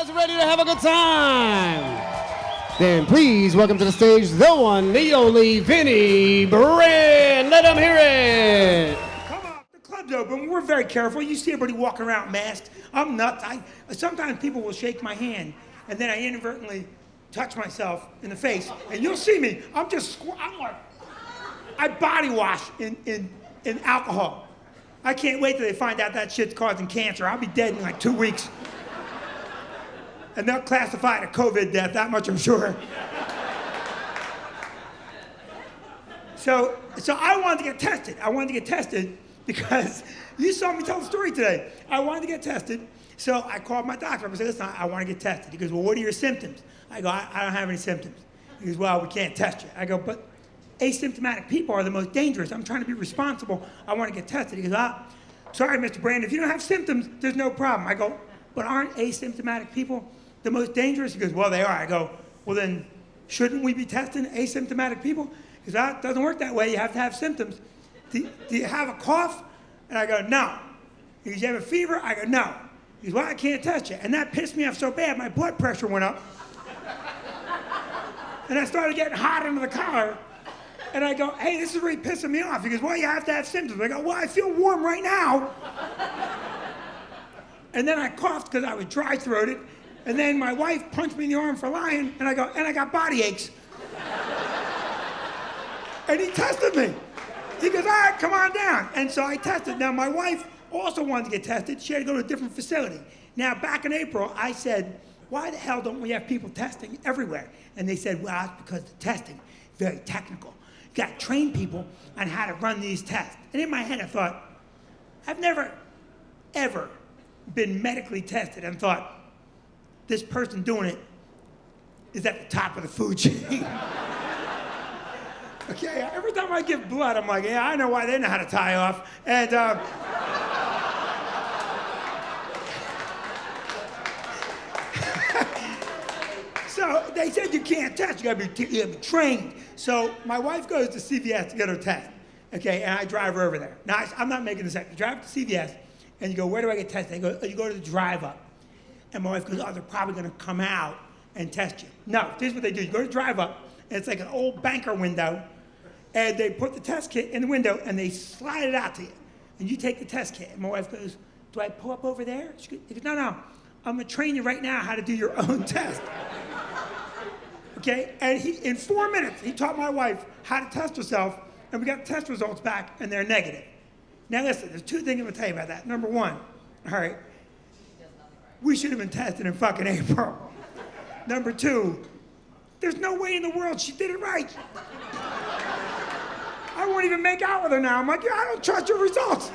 guys ready to have a good time? Then please welcome to the stage the one, the only, Vinnie Brand. Let them hear it. Come on, the club's open. We're very careful. You see everybody walking around masked. I'm nuts. Sometimes people will shake my hand, and then I inadvertently touch myself in the face, and you'll see me. I'm like, I body wash in alcohol. I can't wait till they find out that shit's causing cancer. I'll be dead in like 2 weeks. And they'll classify it a COVID death, that much I'm sure. So I wanted to get tested. I wanted to get tested because you saw me tell the story today. I wanted to get tested, so I called my doctor. I said, listen, I want to get tested. He goes, well, what are your symptoms? I go, I don't have any symptoms. He goes, well, we can't test you. I go, but asymptomatic people are the most dangerous. I'm trying to be responsible. I want to get tested. He goes, sorry, Mr. Brand, if you don't have symptoms, there's no problem. I go, but aren't asymptomatic people the most dangerous? He goes, well, they are. I go, well, then shouldn't we be testing asymptomatic people? He goes, it doesn't work that way. You have to have symptoms. Do you have a cough? And I go, no. He goes, you have a fever? I go, no. He goes, well, I can't test you. And that pissed me off so bad, my blood pressure went up. And I started getting hot under the collar. And I go, hey, this is really pissing me off. He goes, well, you have to have symptoms. I go, well, I feel warm right now. And then I coughed because I was dry-throated. And then my wife punched me in the arm for lying. And I go, and I got body aches. And he tested me. He goes, all right, come on down. And so I tested. Now, my wife also wanted to get tested. She had to go to a different facility. Now, back in April, I said, why the hell don't we have people testing everywhere? And they said, well, it's because the testing is very technical. You got to train people on how to run these tests. And in my head, I thought, I've never, ever been medically tested and thought, this person doing it is at the top of the food chain. Okay, every time I give blood, I'm like, yeah, I know why they know how to tie off. And so they said you can't test, you gotta be trained. So my wife goes to CVS to get her test, okay, and I drive her over there. Now, I'm not making this up. You drive to CVS, and you go, where do I get tested? They go, you go to the drive-up. And my wife goes, oh, they're probably gonna come out and test you. No, this is what they do. You go to drive-up, and it's like an old banker window, and they put the test kit in the window, and they slide it out to you. And you take the test kit. And my wife goes, do I pull up over there? He goes, no, I'm gonna train you right now how to do your own test. Okay, and in 4 minutes, he taught my wife how to test herself, and we got the test results back, and they're negative. Now listen, there's two things I'm gonna tell you about that. Number one, all right, we should have been tested in fucking April. Number two, there's no way in the world she did it right. I won't even make out with her now. I'm like, yeah, I don't trust your results.